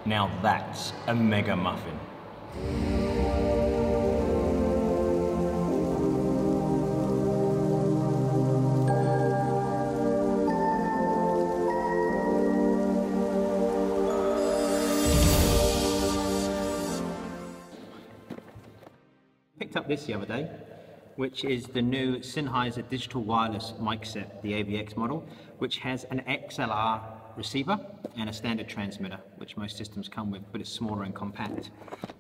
Now that's a mega muffin. Picked up this the other day, which is the new Sennheiser Digital Wireless mic set, the AVX model, which has an XLR receiver and a standard transmitter, which most systems come with, but it's smaller and compact.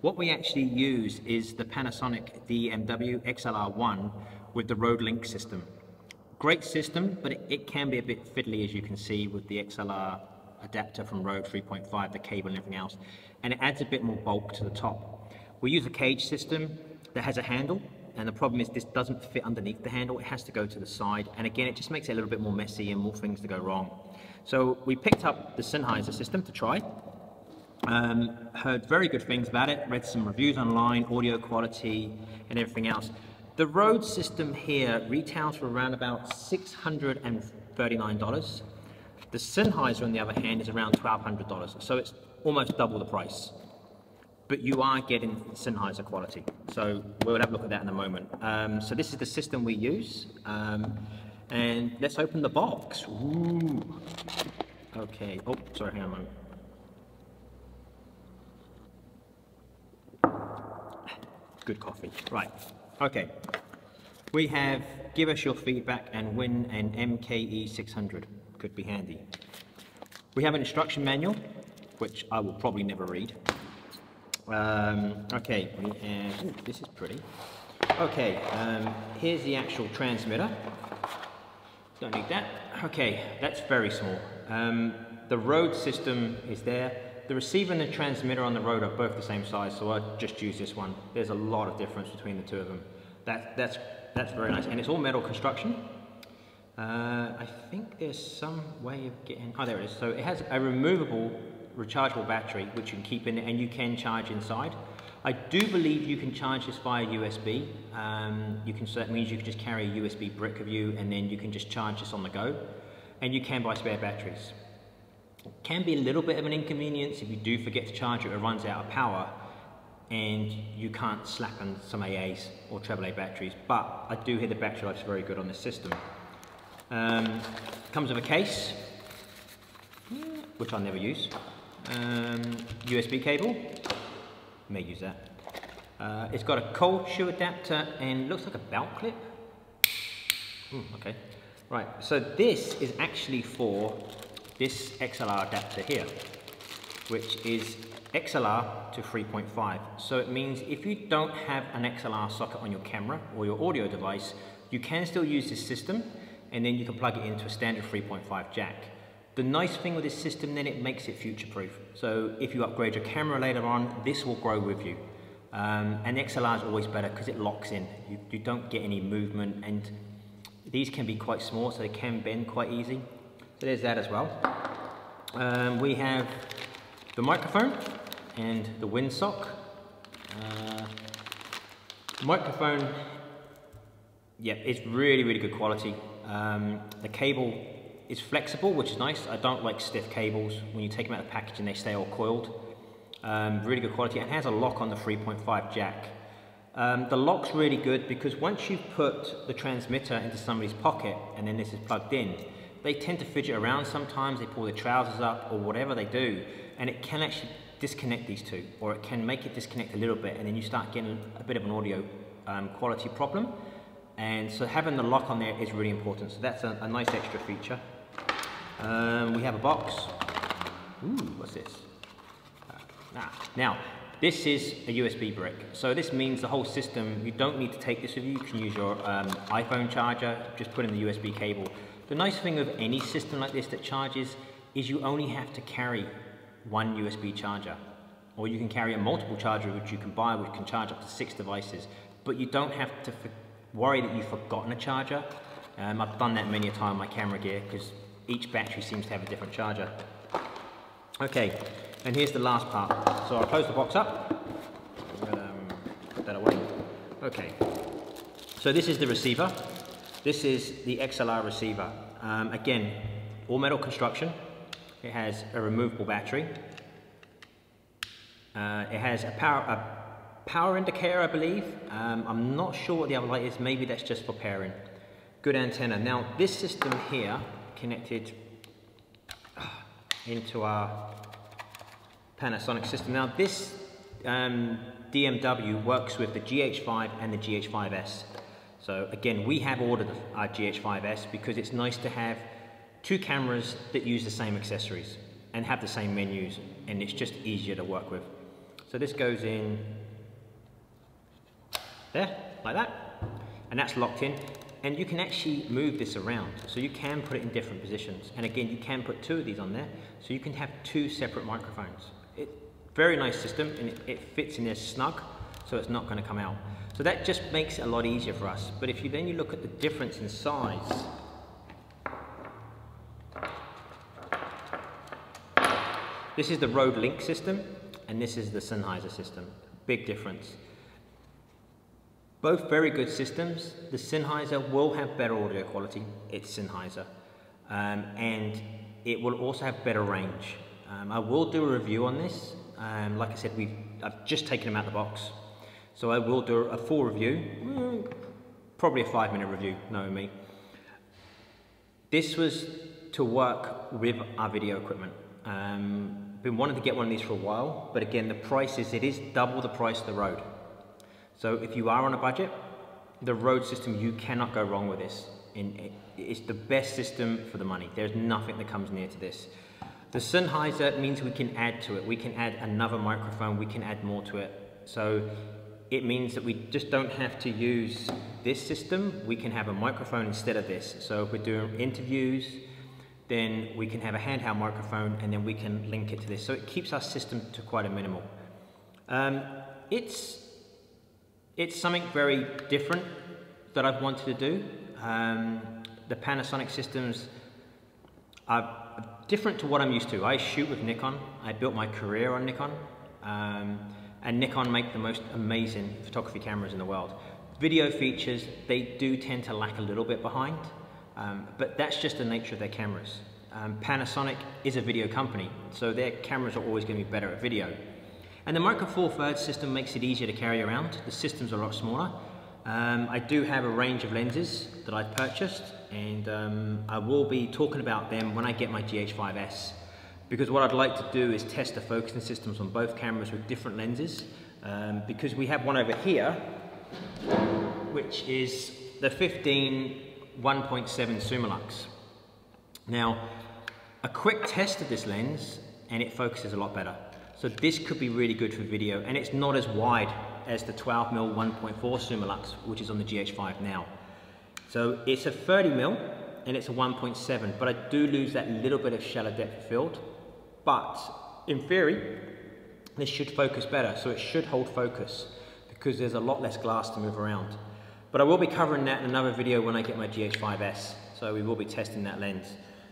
What we actually use is the Panasonic DMW XLR1 with the Rode Link system. Great system, but it can be a bit fiddly, as you can see, with the XLR adapter from Rode 3.5, the cable and everything else, and it adds a bit more bulk to the top. We use a cage system that has a handle, and the problem is this doesn't fit underneath the handle. It has to go to the side, and again it just makes it a little bit more messy and more things to go wrong. So we picked up the Sennheiser system to try. Heard very good things about it, read some reviews online, audio quality and everything else. The Rode system here retails for around about $639. The Sennheiser on the other hand is around $1,200, so it's almost double the price. But you are getting Sennheiser quality. So we'll have a look at that in a moment. So this is the system we use. And let's open the box. Ooh. Okay, oh, sorry, hang on a moment. Good coffee, right. Okay, we have give us your feedback and win an MKE 600. Could be handy. We have an instruction manual, which I will probably never read. Okay, we have, ooh, this is pretty. Okay, here's the actual transmitter. Don't need that. Okay, that's very small. The Rode system is there. The receiver and the transmitter on the Rode are both the same size, so I just use this one. There's a lot of difference between the two of them. That's very nice, and it's all metal construction. I think there's some way of getting, oh there it is. So it has a removable rechargeable battery which you can keep in it, and you can charge inside. I do believe you can charge this via USB. So that means you can just carry a USB brick with you, and then you can just charge this on the go, and you can buy spare batteries. It can be a little bit of an inconvenience if you do forget to charge it, it runs out of power and you can't slap on some AAs or AAA batteries, but I do hear the battery life's very good on this system. Comes with a case, which I never use. USB cable, may use that. It's got a cold shoe adapter and looks like a belt clip. Okay, right, so this is actually for this XLR adapter here, which is XLR to 3.5. So it means if you don't have an XLR socket on your camera or your audio device, you can still use this system, and then you can plug it into a standard 3.5 jack. The nice thing with this system then, it makes it future-proof. So if you upgrade your camera later on, this will grow with you. And XLR is always better because it locks in. You don't get any movement, and these can be quite small, so they can bend quite easy. So there's that as well. We have the microphone and the windsock. Microphone, yeah, it's really, really good quality. The cable is flexible, which is nice. I don't like stiff cables. When you take them out of the package and they stay all coiled. Really good quality, and has a lock on the 3.5 jack. The lock's really good because once you've put the transmitter into somebody's pocket and then this is plugged in, they tend to fidget around sometimes, they pull their trousers up or whatever they do, and it can actually disconnect these two, or it can make it disconnect a little bit, and then you start getting a bit of an audio quality problem. And so having the lock on there is really important, so that's a nice extra feature. We have a box. Ooh, what's this? Now, this is a USB brick. So this means the whole system, you don't need to take this with you. You can use your iPhone charger, just put in the USB cable. The nice thing of any system like this that charges is you only have to carry one USB charger. Or you can carry a multiple charger which you can buy, which can charge up to 6 devices. But you don't have to worry that you've forgotten a charger. I've done that many a time on my camera gear because each battery seems to have a different charger. Okay, and here's the last part. So I'll close the box up, put that away. Okay, so this is the receiver. This is the XLR receiver. Again, all metal construction. It has a removable battery. It has a power indicator, I believe. I'm not sure what the other light is. Maybe that's just for pairing. Good antenna. Now this system here connected into our Panasonic system. Now this DMW works with the GH5 and the GH5S. So again, we have ordered our GH5S because it's nice to have two cameras that use the same accessories and have the same menus, and it's just easier to work with. So this goes in there, like that, and that's locked in. And you can actually move this around, so you can put it in different positions. And again, you can put two of these on there, so you can have two separate microphones. Very nice system, and it fits in there snug, so it's not going to come out. So that just makes it a lot easier for us. But if you then look at the difference in size, this is the Rode Link system, and this is the Sennheiser system. Big difference. Both very good systems. The Sennheiser will have better audio quality. It's Sennheiser. And it will also have better range. I will do a review on this. Like I said, I've just taken them out of the box. So I will do a full review, probably a 5-minute review, knowing me. This was to work with our video equipment. Been wanting to get one of these for a while, but again, the price is, it is double the price of the Rode. So if you are on a budget, the Rode system, you cannot go wrong with this. It's the best system for the money. There's nothing that comes near to this. The Sennheiser means we can add to it. We can add another microphone, we can add more to it. So it means that we just don't have to use this system. We can have a microphone instead of this. So if we're doing interviews, then we can have a handheld microphone and then we can link it to this. So it keeps our system to quite a minimal. It's something very different that I've wanted to do. The Panasonic systems are different to what I'm used to. I shoot with Nikon. I built my career on Nikon. And Nikon make the most amazing photography cameras in the world. Video features, they do tend to lag a little bit behind, but that's just the nature of their cameras. Panasonic is a video company, so their cameras are always going to be better at video. And the Micro Four Thirds system makes it easier to carry around. The system's a lot smaller. I do have a range of lenses that I've purchased, and I will be talking about them when I get my GH5S. Because what I'd like to do is test the focusing systems on both cameras with different lenses. Because we have one over here, which is the 15 1.7 Summilux. Now, a quick test of this lens, and it focuses a lot better. So this could be really good for video, and it's not as wide as the 12mm 1.4 Summilux, which is on the GH5 now. So it's a 30mm, and it's a 1.7, but I do lose that little bit of shallow depth of field. But in theory, this should focus better, so it should hold focus because there's a lot less glass to move around. But I will be covering that in another video when I get my GH5S, so we will be testing that lens.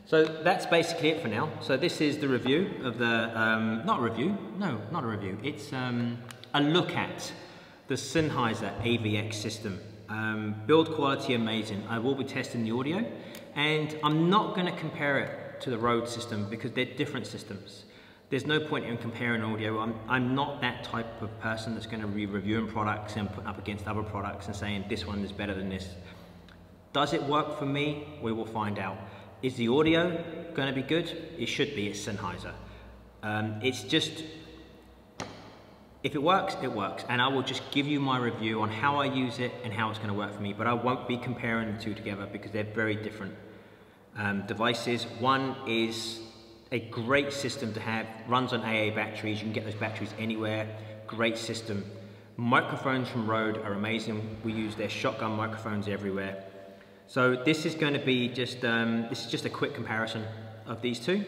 So that's basically it for now. So this is the review of the, not a review, it's a look at the Sennheiser AVX system. Build quality amazing. I will be testing the audio, and I'm not going to compare it to the Rode system because they're different systems. There's no point in comparing audio. I'm not that type of person that's going to be reviewing products and putting up against other products and saying this one is better than this. Does it work for me? We will find out. Is the audio going to be good? It should be. It's Sennheiser. It's just, if it works, it works. And I will just give you my review on how I use it and how it's going to work for me. But I won't be comparing the two together because they're very different devices. One is a great system to have, runs on AA batteries. You can get those batteries anywhere. Great system. Microphones from Rode are amazing. We use their shotgun microphones everywhere. So this is going to be just, this is just a quick comparison of these two.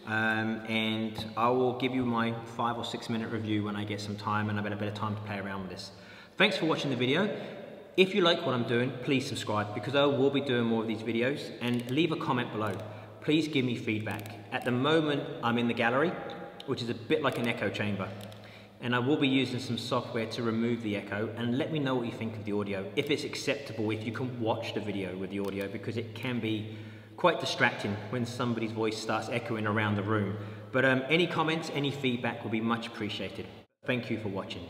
And I will give you my 5 or 6 minute review when I get some time and I've had a bit of time to play around with this. Thanks for watching the video. If you like what I'm doing, please subscribe because I will be doing more of these videos, and leave a comment below. Please give me feedback. At the moment, I'm in the gallery, which is a bit like an echo chamber. And I will be using some software to remove the echo, and let me know what you think of the audio. If it's acceptable, if you can watch the video with the audio, because it can be quite distracting when somebody's voice starts echoing around the room. But any comments, any feedback will be much appreciated. Thank you for watching.